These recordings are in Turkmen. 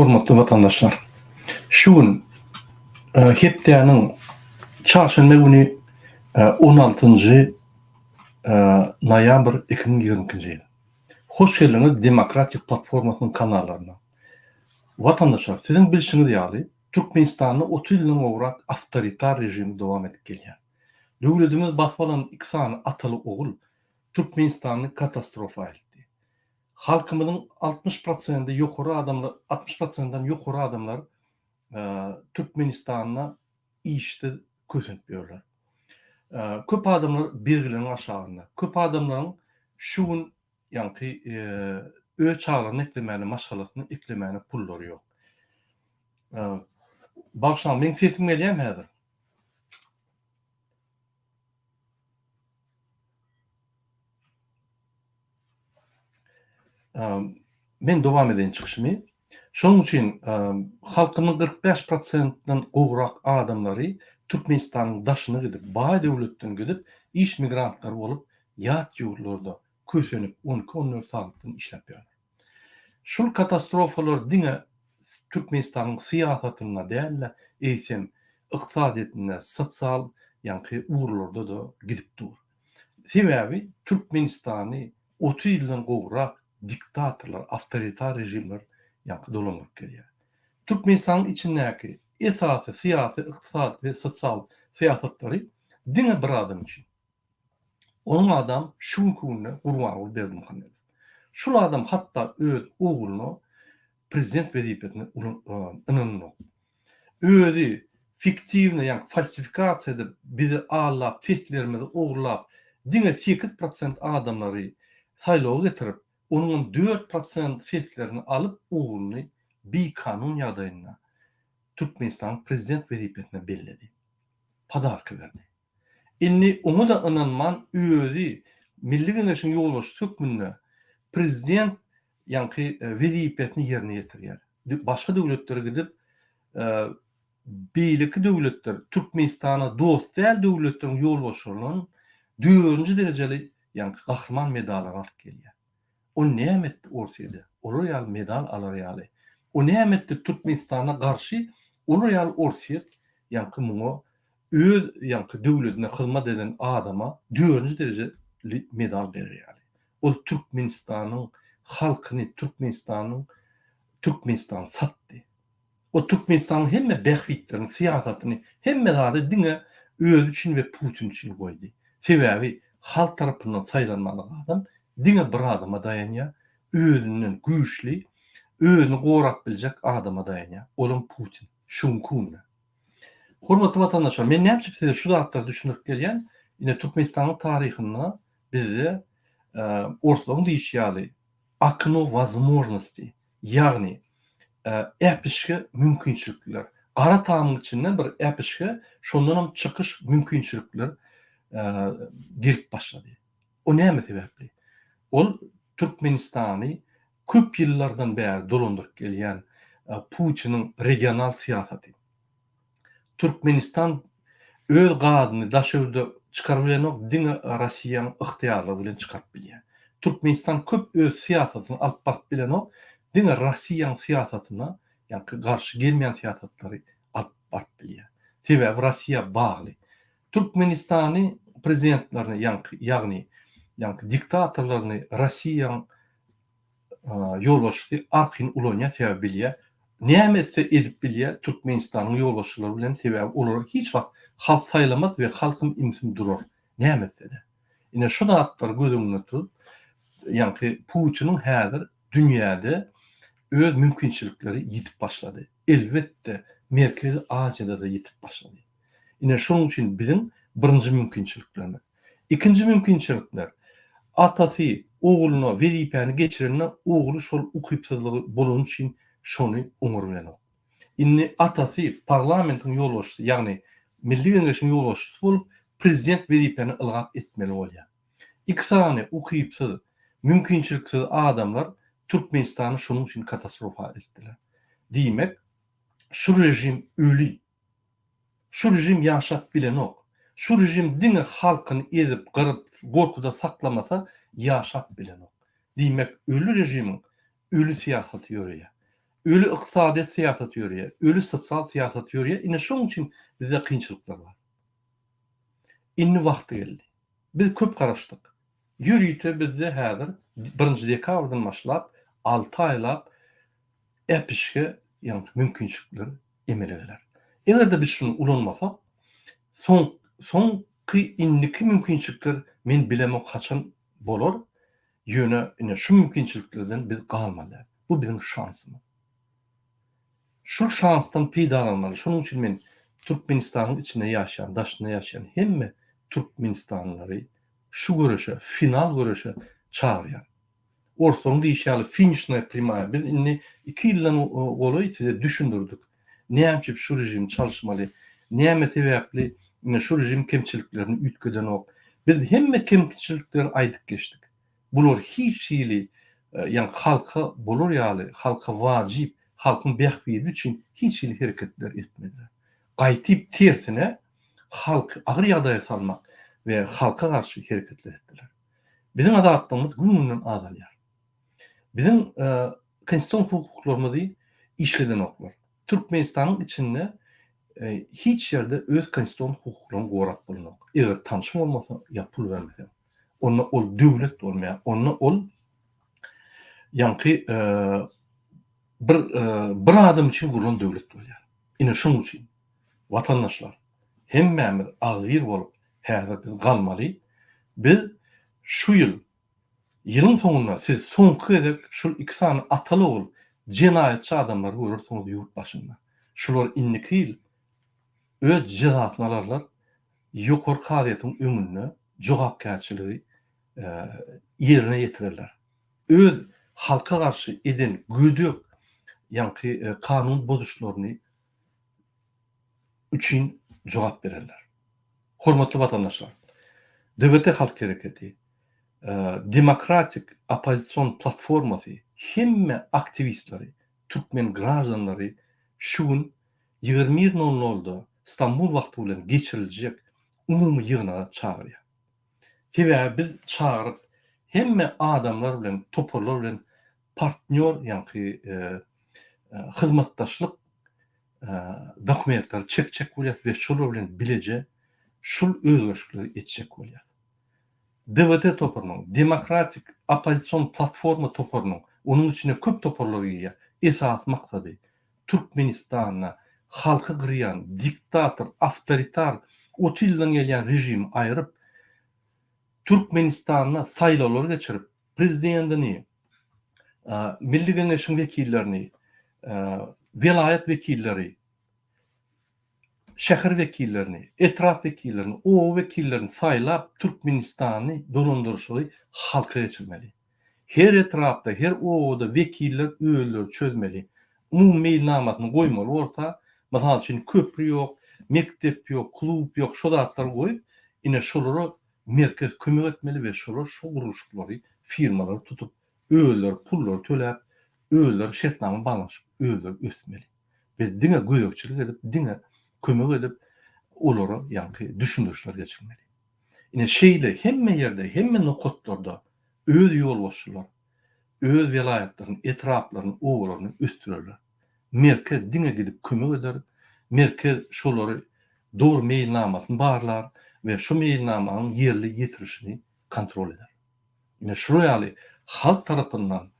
Hormatly vatandaşlar, şu gün hepdäniň çarşamba güni 16-njy noýabr 2022-nji ýyl. Hoş geldiňiz Demokratik Platformasynyň kanallarına. Vatandaşlar, sizin bilişiňiz ýaly, Türkmenistanda 30 ýyldan gowrak awtoritar rejim dowam edip gelýär. Döwletimiz basbalan iki sany ataly ogul Türkmenistany katastrofa etdi. Halkymyzyň 60% ýokary adamlar, 60%dan ýokary adamlar Türkmenistana işde kösünüp ýörler. Köp adamlar birgileriň aşagynda. Köp adamlaryň şu gün ýanky öz çaglaryny eklemäni, maşgalatyny eklemäni pullary ýok. Bagşan, men sesim gelýärmi häzir? Men dowam edeň çykyşymy. Şonuň üçin halkymyň 45%dan gowrak adamlary Türkmenistanyň daşyna gidip, baý döwletden gidip, iş migrantlary bolup, ýat ýurtlarda kösenip, 12-14 saatdan işläp ýörler. Şol katastrofalar diňe Türkmenistanyň syýasatyna däl, eýsem ykdysadyetine, sosial ýanky urlarda da gidip dur. Sebäbi Türkmenistany 30 ýyldan gowrak diktatorlar, awtoritar rejimler ýanky dolanyp gelýär. Türkmenistanyň içindäki esasy syýasy, ykdysady we sosial syýasatlary diňe bir adam üçin. Onuň adam şu günü Gurbanguly Berdimuhammedow. Şol adam hatda öz ogluny prezident wezipetine ynanyp. Özü fiktiwne ýa-ni falsifikasiýa edip bizi allap, testlerimizi oglap, diňe 8% adamlary saýlawa getirip, onuň 4% testlerini alyp ogluny kanun ýagdaýynda Türkmenistan prezident wezipetine belledi. Padarky berdi. Inni onu da ynanman özü Milli Geňeşiň ýolbaşy hökmünde prezident ýanky wezipetini ýerine ýetirýär. Başga döwletlere gidip beýleki döwletler Türkmenistana dost däl döwletleriň ýolbaşylarynyň 4-nji derejeli ýanky gahrman medalary alyp gelýär. O näme etdi Orsiýede? Olar ýaly medal alar ýaly. O näme etdi Türkmenistana garşy? Olar ýaly Orsiýet ýanky muňa öz ýanky döwletine hyzmat eden adama 4-nji derejeli medal berer ýaly. Ol Türkmenistanyň halkyny, Türkmenistan satdy. O Türkmenistanyň hemme bähwitlerini, syýasatyny, hemme zady diňe öz üçin we Putin üçin goýdy. Sebäbi halk tarapyndan saýlanmaly adam diňe bir adama daýanýar, özünden güýçli, özüni gowrak biljek adama daýanýar. Olum Putin. Şunkun. Hormatly vatandaşlar, men näme üçin size şu zatlary düşünürip gelýän, ine Türkmenistanyň taryhynda bize ortalygyň diýişýäli okno возможностей, ýagny äpişke mümkinçilikler. Gara tamyň içinden bir äpişke şondan hem çykyş mümkinçilikler girip başlady. O näme sebäpli? Ol Türkmenistany köp ýyllardan bäri dolandyryp gelýän Putiniň regional syýasaty. Türkmenistan öz gadyny daşöwrde çykaryp bilýän diňe Rossiýanyň yktyýarlary bilen çykaryp bilýär. Türkmenistan köp öz syýasatyny alyp baryp bilen diňe Rossiýanyň syýasatyna, ýa-ni garşy gelmeýän syýasatlary alyp baryp bilýär. Sebäbi Rossiýa bagly. Türkmenistany prezidentlerini ýagny diktatorlaryny Rossiýanyň ýolbaşçysy Arkin Ulonýa sebäp bilýär. Näme edip bilýär Türkmenistanyň ýolbaşçylary bilen sebäbi olar hiç wagt halk saýlamaz we halkym imsin durar. Näme etse-de. Ine şu zatlar gözüňde tutup, ýanky Putiniň häzir dünýäde öz mümkinçilikleri ýitip başlady. Elbetde Merkezi Aziýada da ýitip başlady. Ine şonuň üçin biziň birinji mümkinçiliklerimiz. İkinji mümkinçilikler atasy ogluny wezipäni geçirenine ogly şol ukypsyzlygy bolan üçin şonu öňür bilen. Inni atasy parlamentiň ýolbaşçysy, ýagny Milli Geňeşiň ýolbaşçysy bolup prezident wezipäni ylgap etmeli bolýar. İki sany ukypsyz, mümkinçiliksiz adamlar Türkmenistany şonuň üçin katastrofa etdiler. Diýmek, şu rejim öli. Şu rejim ýaşap bilen ok. Şu rejim diňe halkyny edip, gyryp, gorkuda saklamasa ýaşap bilen ok. Diýmek, öli rejimiň öli syýasaty ýöreýär. ölü iqtisadiyyat siyasat ýörýär, ölü sosial siyasat ýörýär. Ine şoň üçin bizde kynçylyklar bar. Inni wagty geldi. Biz köp garaşdyk. Ýürüýte bizde häzir 1-nji dekabrdan başlap 6 aýlap epişke ýani mümkinçilikler emeleler. Egerde biz şunu ulanmasak, soňky inniki mümkinçilikler men bilemok haçan bolar. Ýöne şu mümkinçiliklerden biz galmaly. Bu bizim şansymyz. Şu şansdan peýdalanmaly. Şonuň üçin men Türkmenistanyň içinde ýaşaýan, daşynda ýaşaýan hemme türkmenistanlary şu görüşe, final görüşe çağırýar. Ortaň diýýärli finişne primär. Biz inni 2 ýyldan goly size düşündürdük. Näme şu rejim çalışmaly, näme sebäpli şu rejim kemçiliklerini ütgeden ok. Biz hemme kemçilikleri aýdyp geçdik. Bular hiç ýyly ýani halka bolar ýaly, halka wajyp, halkyň bähbidi üçin hiç ýyly hereketler etmediler. Gaýtyp tersine halk agyr ýagdaýa salmak we halka garşy hereketler etdiler. Bizim adatlarymız gününden azalýar. Bizim konstitusiýon hukuklarymyzy işleden oklar. Türkmenistanyň içinde hiç ýerde öz konstitusiýon hukuklaryny gorap bolanok. Eger tanşym bolmasa ýa pul bermese. Onda ol döwlet bolmaýar. Onda ol ýanky bir adam üçin gurulan döwlet bolýar. Ine şoň üçin watandaşlar hemmämiz agyr bolup häzir biz galmaly. Biz şu ýylyň soňunda siz soňky edip şu 2 sany ataly ol jenaýatçy adamlary görürsiňiz ýurt başynda. Şular inniki ýyl öz jezasyny alarlar. Ýokary kadyýatyň öňünde jogapkärçiligi ýerine ýetirirler. Öz halka garşy eden güdük ýanky kanun bozuşlaryny üçin jogap bererler. Hormatly watandaşlar, DWT Halk Hereketi, Demokratik Opozisiýon Platformasy hemme aktivistleri, türkmen grajanlary şu gün 20:00'da İstanbul wagty bilen geçiriljek umumy ýygyna çağırýar. Sebäbi biz çağırıp hemme adamlar bilen, toparlar bilen partner ýanky hyzmatdaşlyk dokumentler çekjek bolýar we şolar bilen bileje şul özgörşlikleri etjek bolýar. DWT toparnyň, Demokratik Opozisiýon Platforma toparnyň, onuň içine köp toparlar ýa esas maksady Türkmenistana halky gyrýan, diktator, awtoritar, 30 ýyldan gelýän rejim aýryp Türkmenistana saýlawlar geçirip prezidentini, Milli Geňeşiň wekillerini, vilayet wekilleri, şäher wekillerini, etraf wekillerini, o wekillerini saýlap Türkmenistany dolandyrşygy halka geçirmeli. Her etrafda, her owda wekiller öýler çözmeli. Umumy meýilnamatyny goýmaly orta, masal üçin köprü ýok, mektep ýok, klub ýok, şo zatlar goýup, ine şolara merkez kömek etmeli we şolar şu guruluşlary, firmalary tutup öýler, pullar töläp, öýler şertnama baglanşyp, öýler ösmeli. Biz diňe göýekçilik edip, diňe kömek edip, olara ýanky düşündürşler geçirmeli. Ine şeýle hemme ýerde, hemme nokatlarda öz ýolbaşçylar, öz vilayetlaryň etraflaryny, owlaryny östürerler. Merkez diňe gidip kömek eder, merkez şolary dogry meýilnamasyny barlar we şu meýilnamanyň ýerli ýetirişini kontrol eder. Ine şu ýaly halk tarapyndan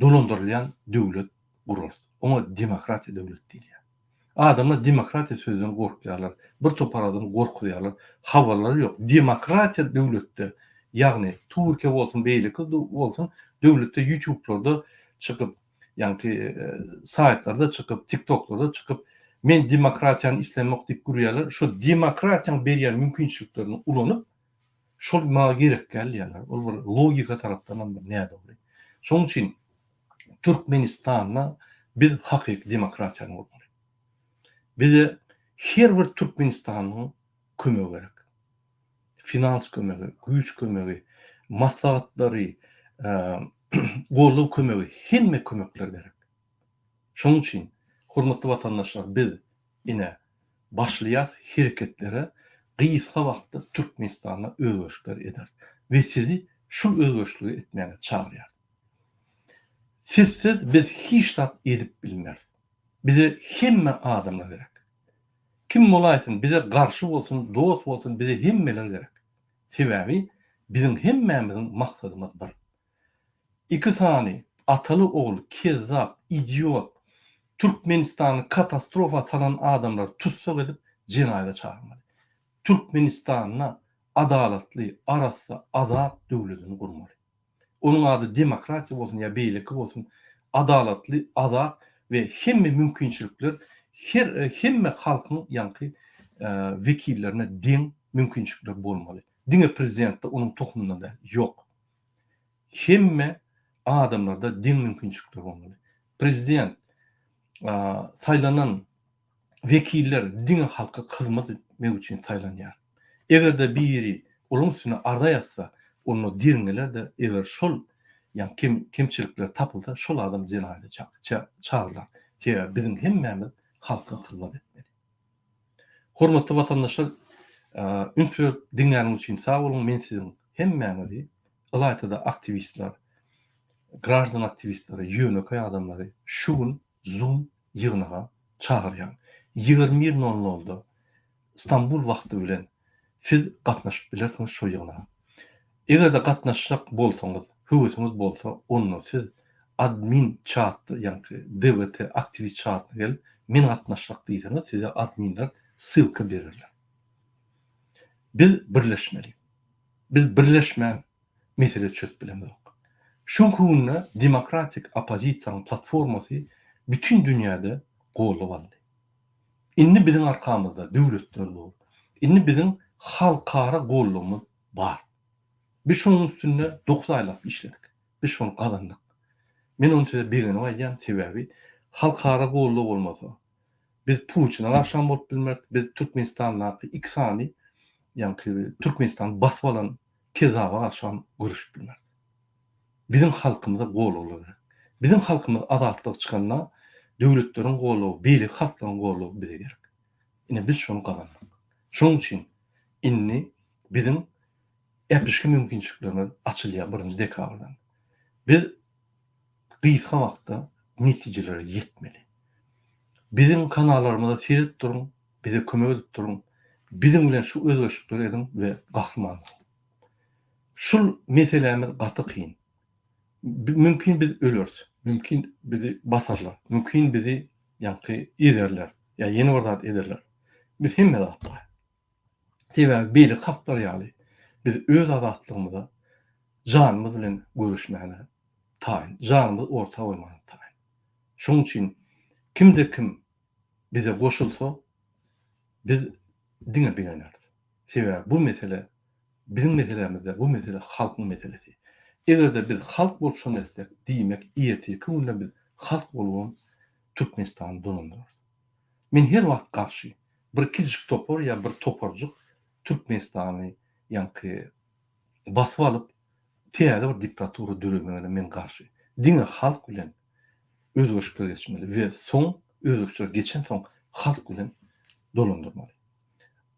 dolandyrylýan döwlet gurar. Ona demokratiýa döwlet diýilýär. Adamlar demokratiýa sözünden gorkýarlar, bir topar adam gorkýarlar, habarlary ýok. Demokratiýa döwletde, ýagny Türkiýe bolsun, beýleki bolsun, döwletde YouTube'larda çykyp, ýanky saýtlarda çykyp, TikTok'larda çykyp, men demokratiýany islemek diýip gurýarlar. Şu demokratiýanyň berýän mümkinçiliklerini ulanyp, şol maňa gerek gelýärler. Ol bir logika tarapdan bir näde bolar. Şoň üçin Türkmenistanda biz hakyky demokratiýany bolmaly. Bize her bir Türkmenistanyň kömegi gerek. Finans kömegi, güýç kömegi, maslahatlary, gollaw kömegi, hemme kömekler gerek. Şoň üçin hormatly watandaşlar, biz ine başlaýar hereketlere gysga wagtda Türkmenistana özgörşlikler eder we sizi şu özgörşlügi etmäge çağırýar. Sizsiz biz hiç zat edip bilmez. Bize hemme adamlar gerek. Kim bolaýsyn, bize garşy bolsun, dost bolsun, bize hemmeler gerek. Sebäbi bizim hemmemizin maksadymız bir. İki sany ataly ogly, kezzap, idiot, Türkmenistany katastrofa salan adamlar tutsak edip cinayete çağırmaly. Türkmenistanyna adalatly, arassa azat döwletini gurmaly. Onun adı demokratiya bolsun ya beýleki bolsun, adalatly, azat we hemme mümkinçilikler hemme halkyň ýanky wekillerine diň mümkinçilikler bolmaly. Diňe prezidentde onun tohumunda da yok. Hemme adamlarda diň mümkinçilikler bolmaly. Prezident saylanan vekiller diňe halka hyzmat etmek üçin saylanýar. Egerde biri onun üstüne arda ýatsa, onu dirňeler de eger şol kimçilikler tapylsa şol adam cinayete çağırlar. Bizim hemmemiz halka hyzmat etmeli. Hormatly watandaşlar, ünsür diňläniň üçin sag bolun. Men sizin hemmenizi Ylaýtyda aktivistler, graždan aktivistleri, ýöneköý adamlary şu gün Zoom ýygynaga çağırýan. 21:00-da İstanbul wagty bilen siz gatnaşyp bilersiňiz şu ýygyna. Eger de gatnaşjak bolsaňyz, höwesiniz bolsa, onu siz admin chatdy, ýani DWT aktivist chatına gelip men gatnaşjak diýseňiz, size adminler ссылка berirler. Biz birleşmeli. Biz birleşmän mesele çözüp bilemizok. Şunkunna demokratik opozisiýanyň platformasy bütün dünýäde goýulyp aldy. Inni bizim arkamızda döwletler bol. Inni bizim halkara goýulygymyz bar. Biz şonuň üstünde 9 aýlap işledik. Biz şonu kazandyk. Men onu size begine aýdýan sebäbi halkara goýulyk bolmasa, biz Putin'e garşan bolup bilmerdik. Biz Türkmenistanyň iki sany ýani Türkmenistan basyp alan kezaba garşan görüşüp bilmerdik. Bizim halkymyza goýulyk. Bizim halkymyz azatlyk çykanda döwletleriň goýulygy, beýlik halklaryň goýulygy bize gerek. Ine biz şonu kazandyk. Şonuň üçin inni bizim epişki mümkinçiliklerimiz açylýar 1 dekabrdan. Biz gysga wagtda netijelere ýetmeli. Bizim kanallarymyza seredip durun, bize kömek edip durun. Bizim bilen şu özgeçlikleri edin we gahryman. Şul meselemiz gaty kyn. Mümkin biz ölürüz. Mümkin bizi basarlar. Mümkin bizi ýanky ederler. Ya ýeni wagt ederler. Biz hemme zatda. Sebäbi beýle halklar ýaly. Biz öz azatlygymyza janymyz bilen görüşmäne taýin. Janymyz orta goýmany taýin. Şonuň üçin kimde kim bize goşulsa biz diňe beýleneriz. Sebäbi bu mesele bizim meselemizde, bu mesele halkyň meselesi. Egerde biz halk bolşan etsek, diýmek ýeti kimle biz halk bolan Türkmenistany donandyrys. Men her wagt garşy bir kiçik topor ýa bir toporjuk Türkmenistany ýanky basyp alyp täze bir diktatura dönemine men garşy. Diňe halk bilen özgeçlikler geçmeli we soň özgeçlikler geçen soň halk bilen dolandyrmaly.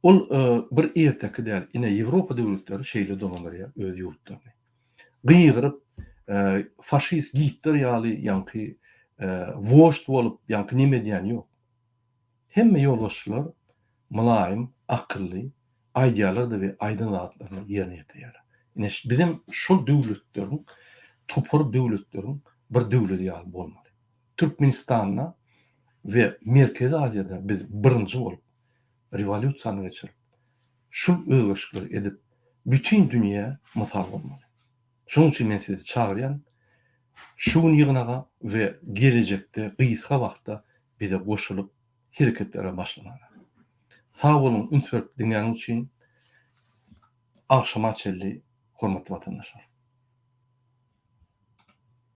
Ol bir erteki däl, ine Ýewropa döwletleri şeýle dolandyrýar öz ýurtlaryny. Gyýgyryp faşist Hitler ýaly ýanky woşt bolup ýanky nime diýen ýok. Hemme ýolbaşçylar mulaýym, akylly, aýdýarlar we aýdyn zatlaryny ýerine ýetirýär. Ine bizim şol döwletleriň, topar döwletleriň bir döwleti ýaly bolmaly. Türkmenistanyna we Merkezi Aziýada biz birinji bolup revolýusiýany geçirip şol özgeçlikleri edip bütün dünýä mysal bolmaly. Şonuň üçin men sizi çağırýan şu ýygynaga we gelecekde gysga wagtda bize goşulyp hereketlere başlamaly. Sag bolun, ünsür diňläniň üçin agşama çelli hormatly watandaşlar.